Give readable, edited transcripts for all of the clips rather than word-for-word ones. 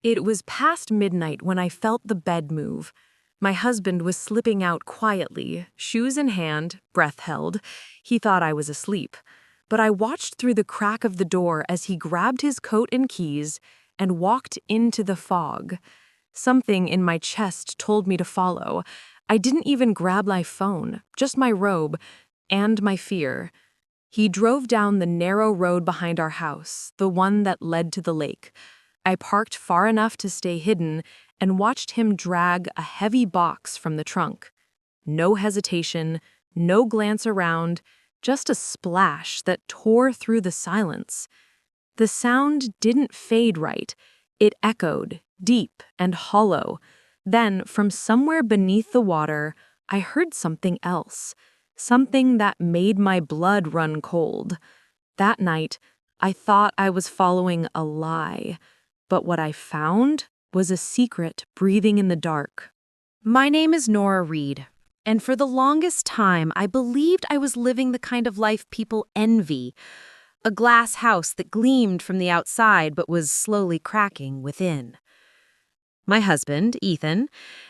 It was past midnight when I felt the bed move. My husband was slipping out quietly, shoes in hand, breath held. He thought I was asleep. But I watched through the crack of the door as he grabbed his coat and keys and walked into the fog. Something in my chest told me to follow. I didn't even grab my phone, just my robe and my fear. He drove down the narrow road behind our house, the one that led to the lake. I parked far enough to stay hidden and watched him drag a heavy box from the trunk. No hesitation, no glance around, just a splash that tore through the silence. The sound didn't fade right. It echoed, deep and hollow. Then, from somewhere beneath the water, I heard something else, something that made my blood run cold. That night, I thought I was following a lie, but what I found was a secret breathing in the dark. My name is Nora Reed, and for the longest time I believed I was living the kind of life people envy, a glass house that gleamed from the outside but was slowly cracking within. My husband, Ethan,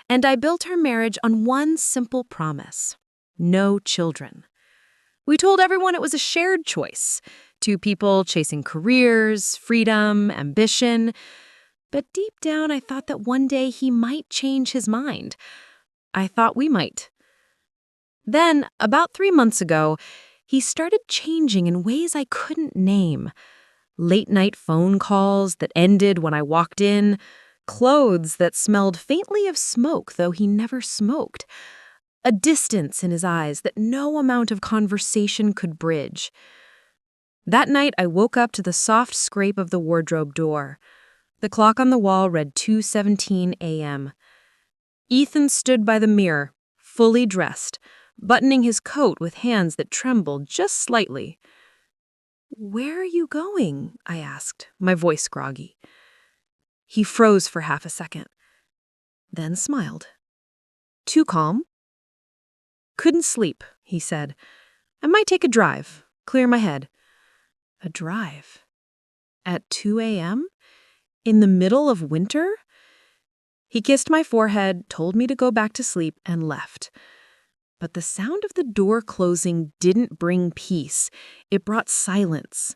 and I built our marriage on one simple promise: no children. We told everyone it was a shared choice, two people chasing careers, freedom, ambition. But deep down, I thought that one day he might change his mind. I thought we might. Then, about 3 months ago, he started changing in ways I couldn't name. Late-night phone calls that ended when I walked in, clothes that smelled faintly of smoke, though he never smoked, a distance in his eyes that no amount of conversation could bridge. That night, I woke up to the soft scrape of the wardrobe door. The clock on the wall read 2:17 a.m. Ethan stood by the mirror, fully dressed, buttoning his coat with hands that trembled just slightly. "Where are you going?" I asked, my voice groggy. He froze for half a second, then smiled. "Too calm?" "Couldn't sleep," he said. "I might take a drive, clear my head." A drive? At 2 a.m.? In the middle of winter? He kissed my forehead, told me to go back to sleep, and left. But the sound of the door closing didn't bring peace. It brought silence,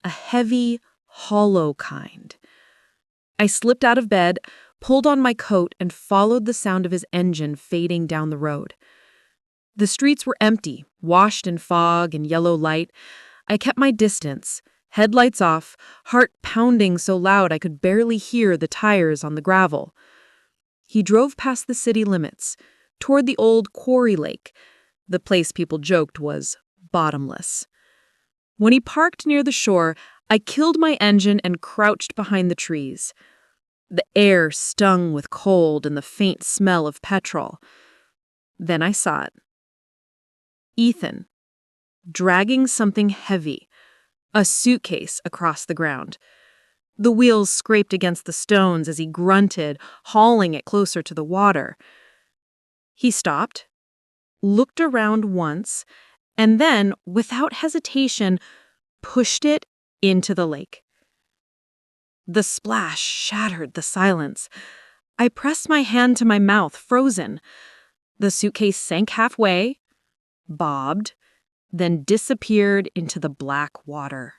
a heavy, hollow kind. I slipped out of bed, pulled on my coat, and followed the sound of his engine fading down the road. The streets were empty, washed in fog and yellow light. I kept my distance, headlights off, heart pounding so loud I could barely hear the tires on the gravel. He drove past the city limits, toward the old quarry lake. The place people joked was bottomless. When he parked near the shore, I killed my engine and crouched behind the trees. The air stung with cold and the faint smell of petrol. Then I saw it. Ethan, dragging something heavy, a suitcase across the ground. The wheels scraped against the stones as he grunted, hauling it closer to the water. He stopped, looked around once, and then, without hesitation, pushed it into the lake. The splash shattered the silence. I pressed my hand to my mouth, frozen. The suitcase sank halfway, bobbed, then disappeared into the black water.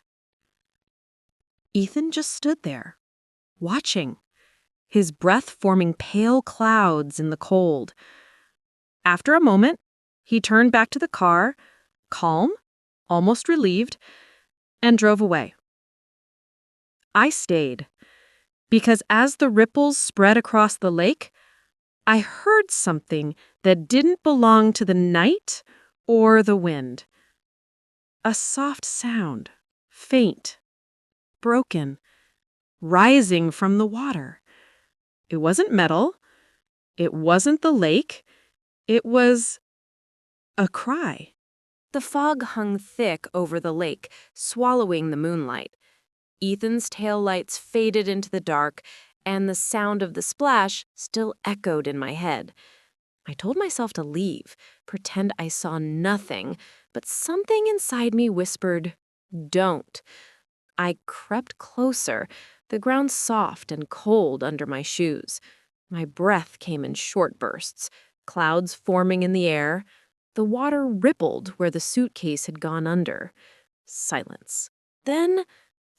Ethan just stood there, watching, his breath forming pale clouds in the cold. After a moment, he turned back to the car, calm, almost relieved, and drove away. I stayed, because as the ripples spread across the lake, I heard something that didn't belong to the night or the wind. A soft sound, faint, broken, rising from the water. It wasn't metal. It wasn't the lake. It was a cry. The fog hung thick over the lake, swallowing the moonlight. Ethan's taillights faded into the dark, and the sound of the splash still echoed in my head. I told myself to leave, pretend I saw nothing, but something inside me whispered, "Don't." I crept closer, The ground soft and cold under my shoes. My breath came in short bursts, clouds forming in the air. The water rippled where the suitcase had gone under. Silence. Then,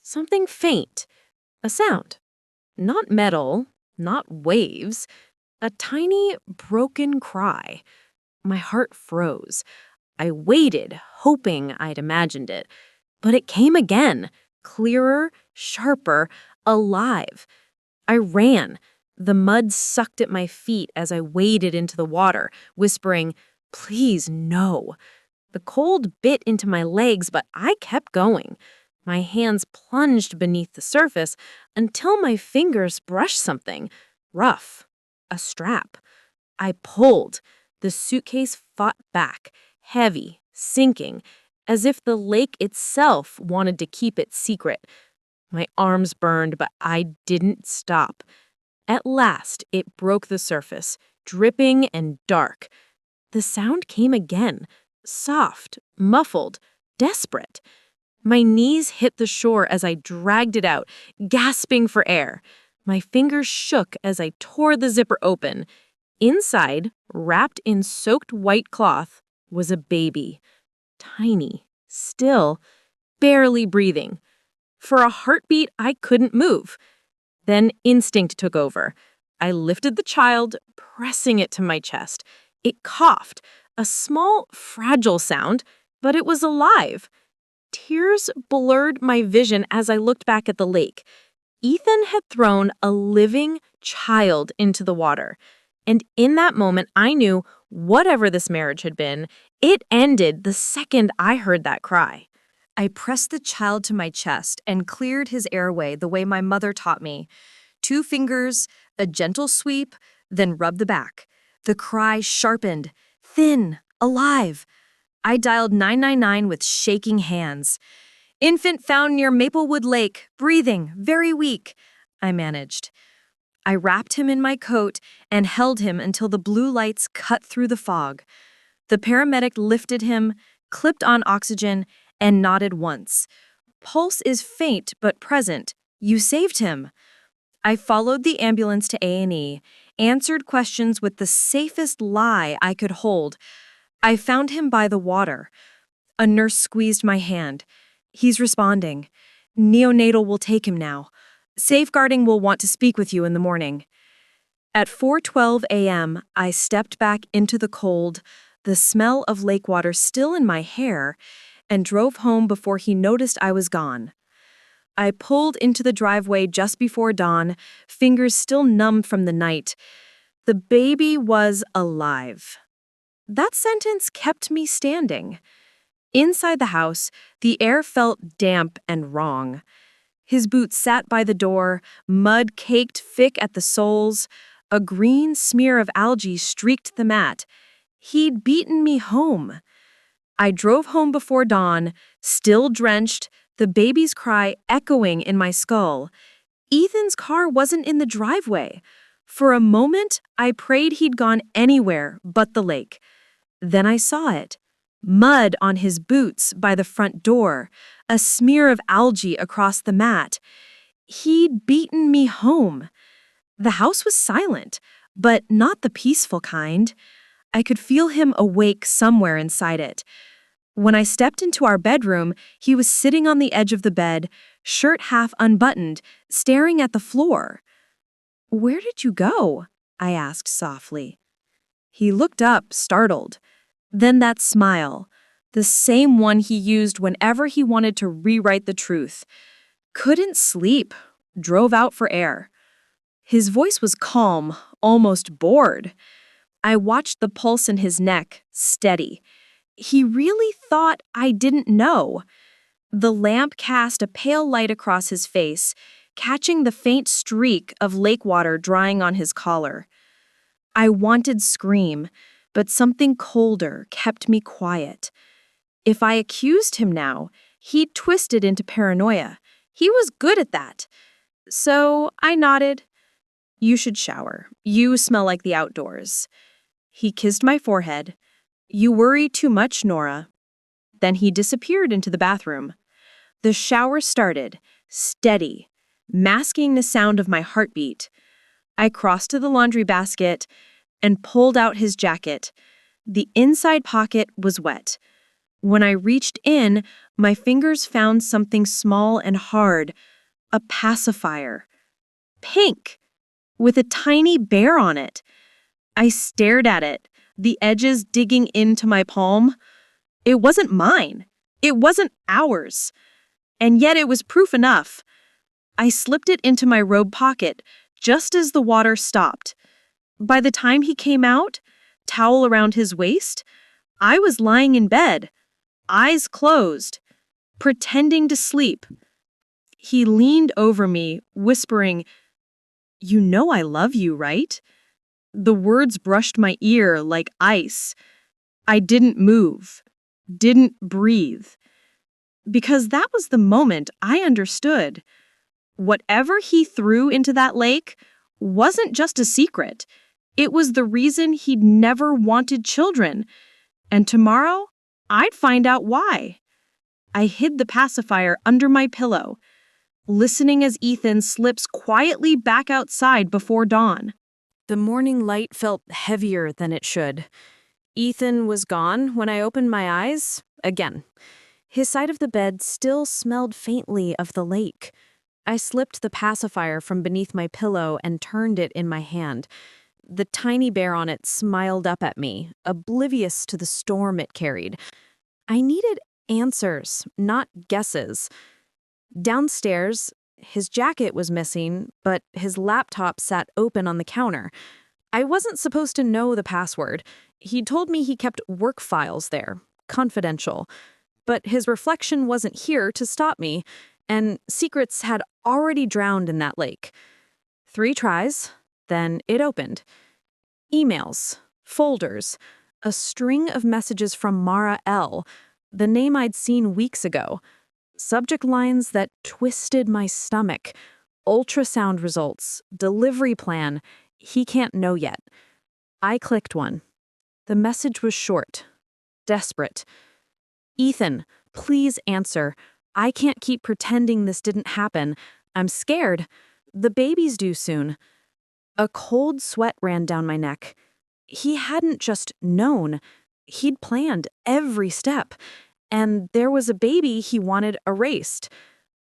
something faint. A sound. Not metal, not waves. A tiny, broken cry. My heart froze. I waited, hoping I'd imagined it. But it came again, clearer, sharper, alive. I ran. The mud sucked at my feet as I waded into the water, whispering, "Please, no." The cold bit into my legs, but I kept going. My hands plunged beneath the surface until my fingers brushed something rough, a strap. I pulled. The suitcase fought back, heavy, sinking, as if the lake itself wanted to keep it secret. My arms burned, but I didn't stop. At last, it broke the surface, dripping and dark. The sound came again, soft, muffled, desperate. My knees hit the shore as I dragged it out, gasping for air. My fingers shook as I tore the zipper open. Inside, wrapped in soaked white cloth, was a baby. Tiny, still, barely breathing. For a heartbeat, I couldn't move. Then instinct took over. I lifted the child, pressing it to my chest. It coughed, a small, fragile sound, but it was alive. Tears blurred my vision as I looked back at the lake. Ethan had thrown a living child into the water. And in that moment, I knew, whatever this marriage had been, it ended the second I heard that cry. I pressed the child to my chest and cleared his airway the way my mother taught me. 2 fingers, a gentle sweep, then rub the back. The cry sharpened, thin, alive. I dialed 999 with shaking hands. "Infant found near Maplewood Lake, breathing, very weak," I managed. I wrapped him in my coat and held him until the blue lights cut through the fog. The paramedic lifted him, clipped on oxygen, and nodded once. "Pulse is faint but present. You saved him." I followed the ambulance to A&E, answered questions with the safest lie I could hold. I found him by the water. A nurse squeezed my hand. "He's responding. Neonatal will take him now. Safeguarding will want to speak with you in the morning." At 4:12 a.m., I stepped back into the cold, the smell of lake water still in my hair, and drove home before he noticed I was gone. I pulled into the driveway just before dawn, fingers still numb from the night. The baby was alive. That sentence kept me standing. Inside the house, the air felt damp and wrong. His boots sat by the door, mud caked thick at the soles. A green smear of algae streaked the mat. He'd beaten me home. I drove home before dawn, still drenched, the baby's cry echoing in my skull. Ethan's car wasn't in the driveway. For a moment, I prayed he'd gone anywhere but the lake. Then I saw it. Mud on his boots by the front door, a smear of algae across the mat. He'd beaten me home. The house was silent, but not the peaceful kind. I could feel him awake somewhere inside it. When I stepped into our bedroom, he was sitting on the edge of the bed, shirt half unbuttoned, staring at the floor. "Where did you go?" I asked softly. He looked up, startled. Then that smile, the same one he used whenever he wanted to rewrite the truth. "Couldn't sleep. Drove out for air." His voice was calm, almost bored. I watched the pulse in his neck, steady. He really thought I didn't know. The lamp cast a pale light across his face, catching the faint streak of lake water drying on his collar. I wanted to scream, but something colder kept me quiet. If I accused him now, he'd twist it into paranoia. He was good at that. So I nodded. "You should shower. You smell like the outdoors." He kissed my forehead. "You worry too much, Nora." Then he disappeared into the bathroom. The shower started, steady. masking the sound of my heartbeat. I crossed to the laundry basket and pulled out his jacket. The inside pocket was wet. When I reached in, my fingers found something small and hard, a pacifier. Pink, with a tiny bear on it. I stared at it, the edges digging into my palm. It wasn't mine. It wasn't ours. And yet it was proof enough. I slipped it into my robe pocket just as the water stopped. By the time he came out, towel around his waist, I was lying in bed, eyes closed, pretending to sleep. He leaned over me, whispering, "You know I love you, right?" The words brushed my ear like ice. I didn't move, didn't breathe. Because that was the moment I understood. Whatever he threw into that lake wasn't just a secret. It was the reason he'd never wanted children. And tomorrow, I'd find out why. I hid the pacifier under my pillow, listening as Ethan slips quietly back outside before dawn. The morning light felt heavier than it should. Ethan was gone when I opened my eyes again. His side of the bed still smelled faintly of the lake. I slipped the pacifier from beneath my pillow and turned it in my hand. The tiny bear on it smiled up at me, oblivious to the storm it carried. I needed answers, not guesses. Downstairs, his jacket was missing, but his laptop sat open on the counter. I wasn't supposed to know the password. He told me he kept work files there, confidential. But his reflection wasn't here to stop me, and secrets had already drowned in that lake. 3 tries, then it opened. Emails, folders, a string of messages from Mara L., the name I'd seen weeks ago. Subject lines that twisted my stomach. Ultrasound results, delivery plan, he can't know yet. I clicked one. The message was short, desperate. "Ethan, please answer. I can't keep pretending this didn't happen. I'm scared. The baby's due soon." A cold sweat ran down my neck. He hadn't just known. He'd planned every step. And there was a baby he wanted erased.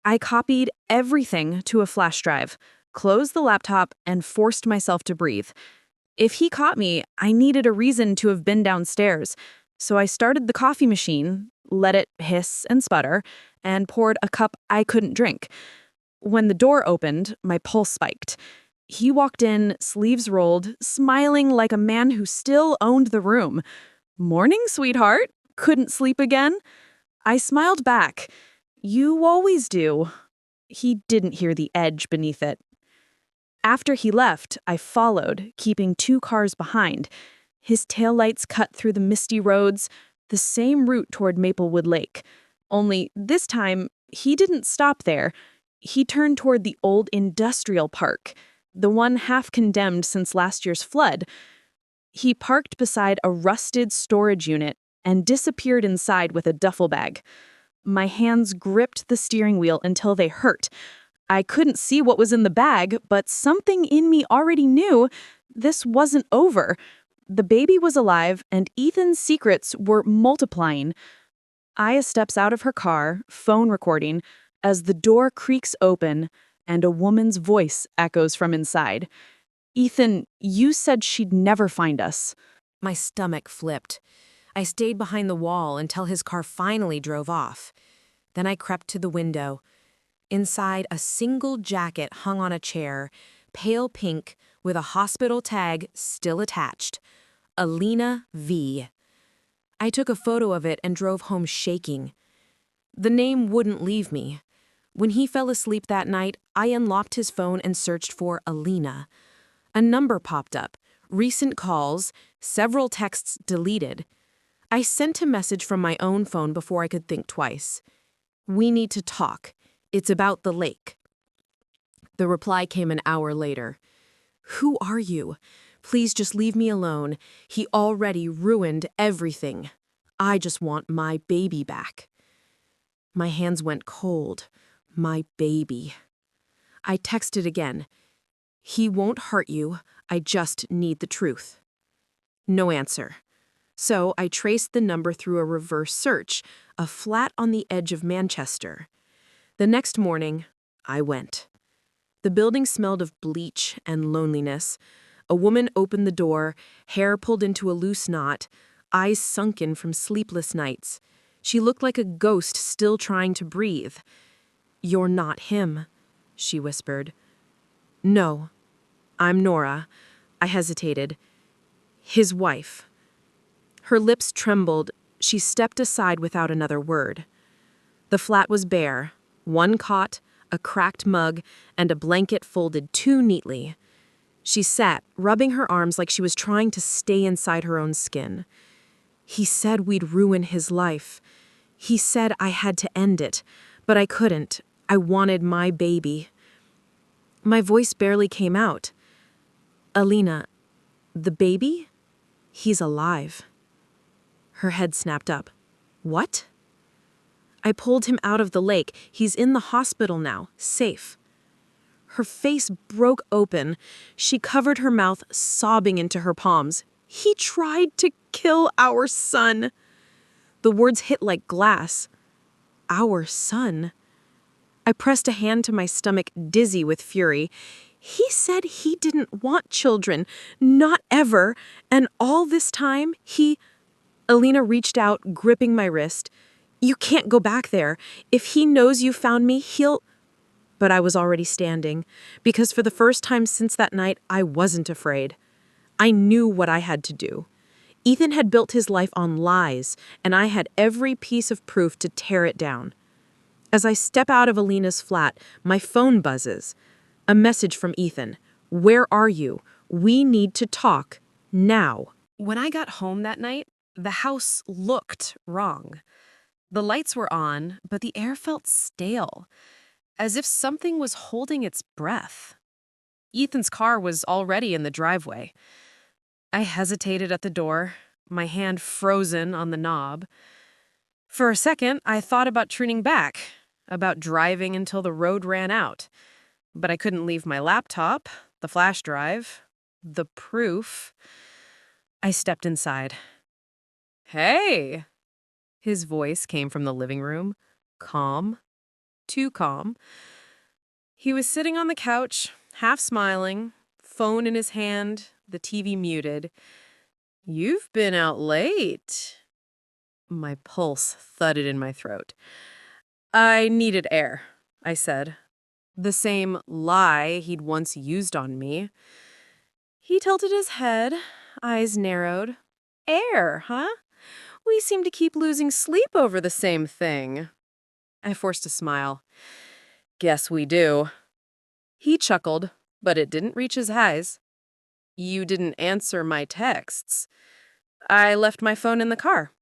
I copied everything to a flash drive, closed the laptop, and forced myself to breathe. If he caught me, I needed a reason to have been downstairs. So I started the coffee machine, let it hiss and sputter, and poured a cup I couldn't drink. When the door opened, my pulse spiked. He walked in, sleeves rolled, smiling like a man who still owned the room. "Morning, sweetheart. Couldn't sleep again?" I smiled back. "You always do." He didn't hear the edge beneath it. After he left, I followed, keeping 2 cars behind. His taillights cut through the misty roads, the same route toward Maplewood Lake. Only this time, he didn't stop there. He turned toward the old industrial park, the one half condemned since last year's flood. He parked beside a rusted storage unit and disappeared inside with a duffel bag. My hands gripped the steering wheel until they hurt. I couldn't see what was in the bag, but something in me already knew this wasn't over. The baby was alive, and Ethan's secrets were multiplying. Aya steps out of her car, phone recording, as the door creaks open and a woman's voice echoes from inside. "Ethan, you said she'd never find us." My stomach flipped. I stayed behind the wall until his car finally drove off. Then I crept to the window. Inside, a single jacket hung on a chair, pale pink, with a hospital tag still attached. Alina V. I took a photo of it and drove home shaking. The name wouldn't leave me. When he fell asleep that night, I unlocked his phone and searched for Alina. A number popped up, recent calls, several texts deleted. I sent a message from my own phone before I could think twice. "We need to talk. It's about the lake." The reply came an hour later. "Who are you? Please just leave me alone. He already ruined everything. I just want my baby back." My hands went cold. My baby. I texted again. He won't hurt you. I just need the truth. No answer. So I traced the number through a reverse search, a flat on the edge of Manchester. The next morning, I went. The building smelled of bleach and loneliness. A woman opened the door, hair pulled into a loose knot, eyes sunken from sleepless nights. She looked like a ghost still trying to breathe. "You're not him," she whispered. "No, I'm Nora." I hesitated. "His wife." Her lips trembled. She stepped aside without another word. The flat was bare, one cot, a cracked mug, and a blanket folded too neatly. She sat, rubbing her arms like she was trying to stay inside her own skin. "He said we'd ruin his life. He said I had to end it, but I couldn't. I wanted my baby." My voice barely came out. "Alina, the baby? He's alive." Her head snapped up. "What?" "I pulled him out of the lake. He's in the hospital now, safe." Her face broke open. She covered her mouth, sobbing into her palms. "He tried to kill our son." The words hit like glass. Our son. I pressed a hand to my stomach, dizzy with fury. He said he didn't want children, not ever, and all this time Alina reached out, gripping my wrist. "You can't go back there. If he knows you found me, he'll—" But I was already standing, because for the first time since that night, I wasn't afraid. I knew what I had to do. Ethan had built his life on lies, and I had every piece of proof to tear it down. As I step out of Alina's flat, my phone buzzes. A message from Ethan. "Where are you? We need to talk. Now." When I got home that night, the house looked wrong. The lights were on, but the air felt stale, as if something was holding its breath. Ethan's car was already in the driveway. I hesitated at the door, my hand frozen on the knob. For a second, I thought about turning back, about driving until the road ran out. But I couldn't leave my laptop, the flash drive, the proof. I stepped inside. "Hey!" His voice came from the living room, calm, too calm. He was sitting on the couch, half smiling, phone in his hand, the TV muted. "You've been out late." My pulse thudded in my throat. "I needed air," I said. The same lie he'd once used on me. He tilted his head, eyes narrowed. "Air, huh? We seem to keep losing sleep over the same thing." I forced a smile. "Guess we do." He chuckled, but it didn't reach his eyes. "You didn't answer my texts." "I left my phone in the car."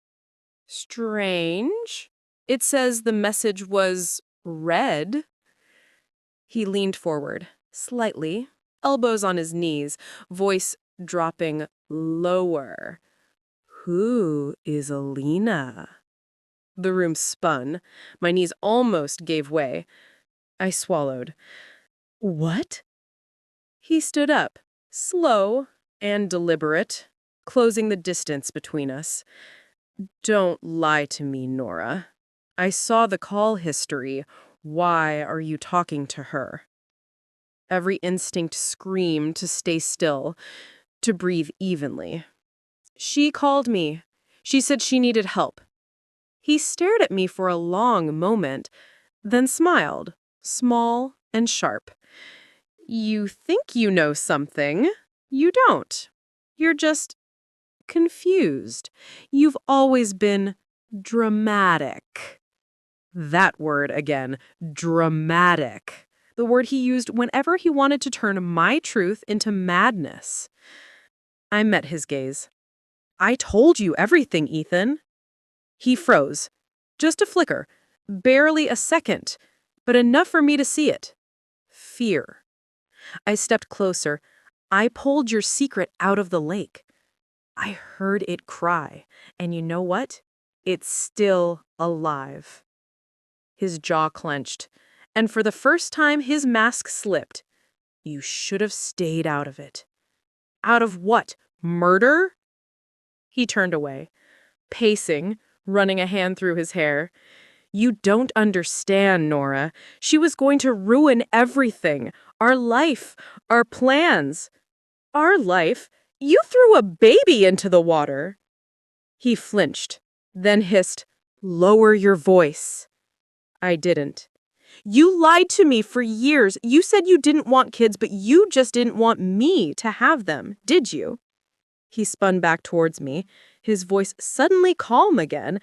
"Strange. It says the message was read." He leaned forward, slightly, elbows on his knees, voice dropping lower. "Who is Alina?" The room spun. My knees almost gave way. I swallowed. "What?" He stood up, slow and deliberate, closing the distance between us. "Don't lie to me, Nora. I saw the call history. Why are you talking to her?" Every instinct screamed to stay still, to breathe evenly. "She called me. She said she needed help." He stared at me for a long moment, then smiled, small and sharp. "You think you know something. You don't. You're just confused. You've always been dramatic." That word again, dramatic. The word he used whenever he wanted to turn my truth into madness. I met his gaze. "I told you everything, Ethan." He froze. Just a flicker, barely a second, but enough for me to see it. Fear. I stepped closer. "I pulled your secret out of the lake." I heard it cry, and you know what? It's still alive. His jaw clenched. and for the first time his mask slipped. "You should have stayed out of it." "Out of what? Murder?" He turned away, pacing, running a hand through his hair. "You don't understand, Nora. She was going to ruin everything. Our life, our plans." "Our life? You threw a baby into the water." He flinched, then hissed, "Lower your voice." I didn't. "You lied to me for years. You said you didn't want kids, but you just didn't want me to have them, did you?" He spun back towards me, his voice suddenly calm again.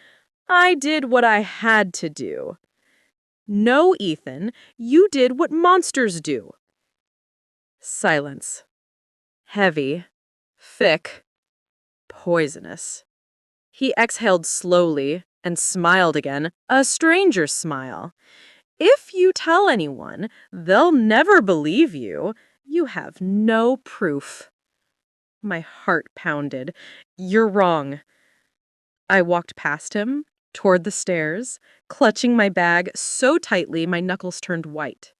"I did what I had to do." "No, Ethan, you did what monsters do." Silence. Heavy. Thick. Poisonous. He exhaled slowly and smiled again, a stranger's smile. "If you tell anyone, they'll never believe you. You have no proof." My heart pounded. "You're wrong." I walked past him, toward the stairs, clutching my bag so tightly my knuckles turned white.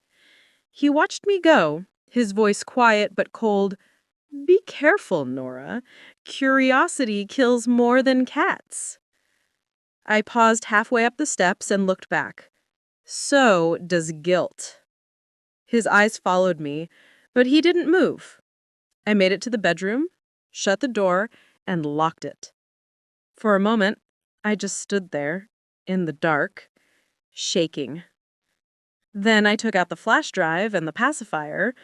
He watched me go, his voice quiet but cold. "Be careful, Nora. Curiosity kills more than cats." I paused halfway up the steps and looked back. So does guilt. His eyes followed me, but he didn't move. I made it to the bedroom, shut the door, and locked it. For a moment, I just stood there, in the dark, shaking. Then I took out the flash drive and the pacifier,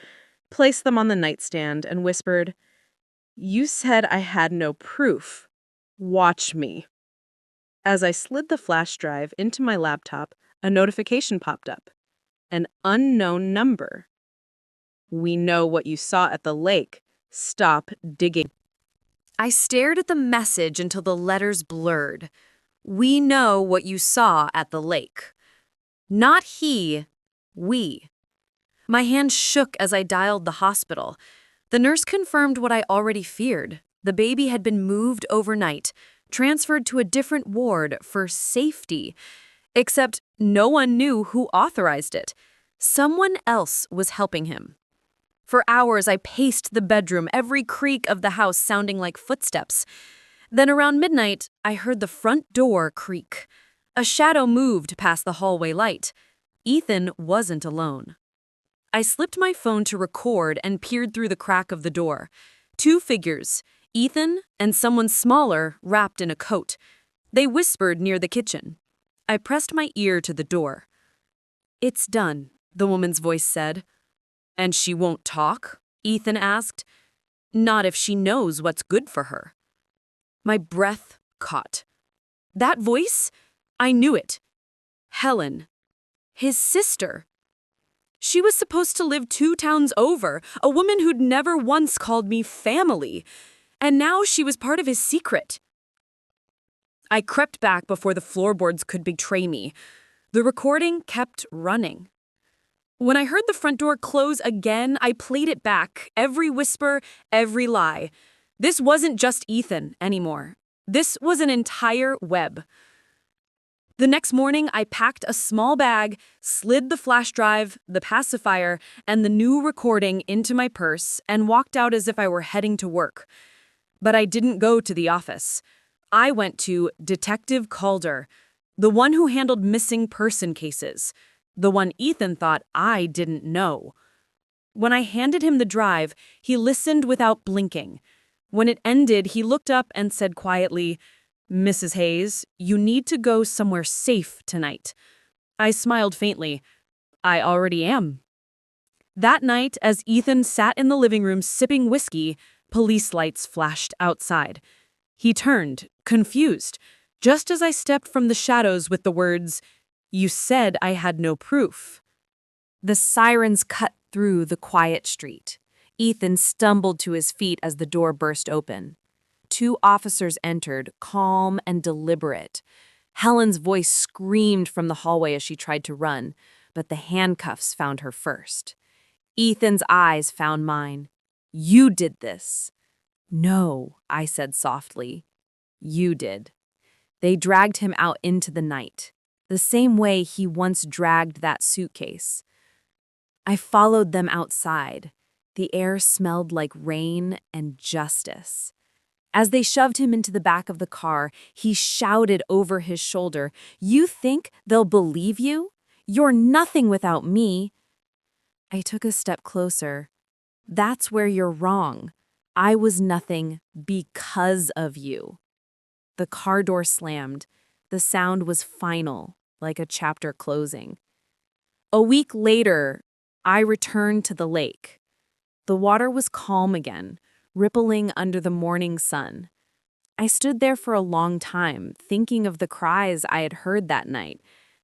placed them on the nightstand, and whispered, "You said I had no proof. Watch me." As I slid the flash drive into my laptop, a notification popped up. An unknown number. "We know what you saw at the lake. Stop digging." I stared at the message until the letters blurred. "We know what you saw at the lake." Not he, we. My hand shook as I dialed the hospital. The nurse confirmed what I already feared. The baby had been moved overnight, transferred to a different ward for safety. Except no one knew who authorized it. Someone else was helping him. For hours, I paced the bedroom, every creak of the house sounding like footsteps. Then around midnight, I heard the front door creak. A shadow moved past the hallway light. Ethan wasn't alone. I slipped my phone to record and peered through the crack of the door. Two figures, Ethan and someone smaller wrapped in a coat. They whispered near the kitchen. I pressed my ear to the door. "It's done," the woman's voice said. "And she won't talk?" Ethan asked. "Not if she knows what's good for her." My breath caught. That voice? I knew it. Helen. His sister. She was supposed to live 2 towns over, a woman who'd never once called me family. And now she was part of his secret. I crept back before the floorboards could betray me. The recording kept running. When I heard the front door close again, I played it back, every whisper, every lie. This wasn't just Ethan anymore. This was an entire web. The next morning, I packed a small bag, slid the flash drive, the pacifier, and the new recording into my purse, and walked out as if I were heading to work. But I didn't go to the office. I went to Detective Calder, the one who handled missing person cases, the one Ethan thought I didn't know. When I handed him the drive, he listened without blinking. When it ended, he looked up and said quietly, "Mrs. Hayes, you need to go somewhere safe tonight." I smiled faintly. "I already am." That night, as Ethan sat in the living room sipping whiskey, police lights flashed outside. He turned, confused, just as I stepped from the shadows with the words, "You said I had no proof." The sirens cut through the quiet street. Ethan stumbled to his feet as the door burst open. 2 officers entered, calm and deliberate. Helen's voice screamed from the hallway as she tried to run, but the handcuffs found her first. Ethan's eyes found mine. "You did this." "No," I said softly. "You did." They dragged him out into the night. the same way he once dragged that suitcase. I followed them outside. The air smelled like rain and justice. As they shoved him into the back of the car, he shouted over his shoulder, "You think they'll believe you? You're nothing without me." I took a step closer. "That's where you're wrong. I was nothing because of you." The car door slammed. The sound was final, like a chapter closing. A week later, I returned to the lake. The water was calm again, rippling under the morning sun. I stood there for a long time, thinking of the cries I had heard that night,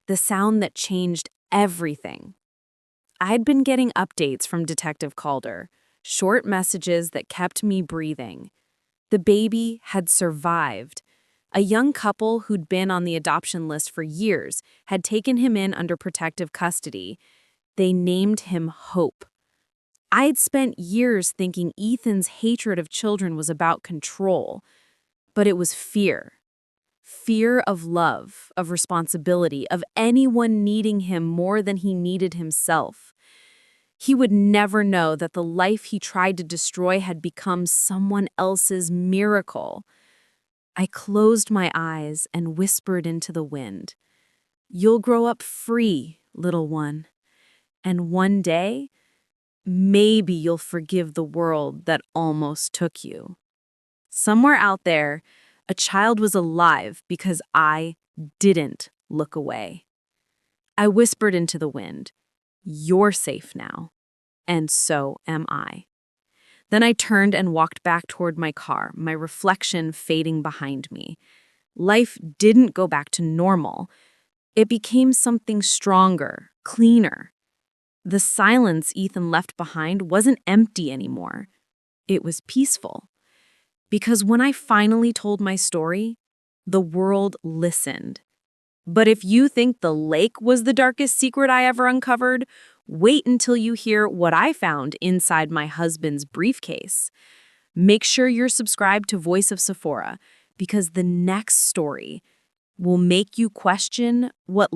the sound that changed everything. I'd been getting updates from Detective Calder, short messages that kept me breathing. The baby had survived. A young couple who'd been on the adoption list for years had taken him in under protective custody. They named him Hope. I'd spent years thinking Ethan's hatred of children was about control, but it was fear. Fear of love, of responsibility, of anyone needing him more than he needed himself. He would never know that the life he tried to destroy had become someone else's miracle. I closed my eyes and whispered into the wind, "You'll grow up free, little one. And one day, maybe you'll forgive the world that almost took you." Somewhere out there, a child was alive because I didn't look away. I whispered into the wind, "You're safe now, and so am I." Then I turned and walked back toward my car, my reflection fading behind me. Life didn't go back to normal. It became something stronger, cleaner. The silence Ethan left behind wasn't empty anymore. It was peaceful. Because when I finally told my story, the world listened. But if you think the lake was the darkest secret I ever uncovered, wait until you hear what I found inside my husband's briefcase. Make sure you're subscribed to Voice of Sephora, because the next story will make you question what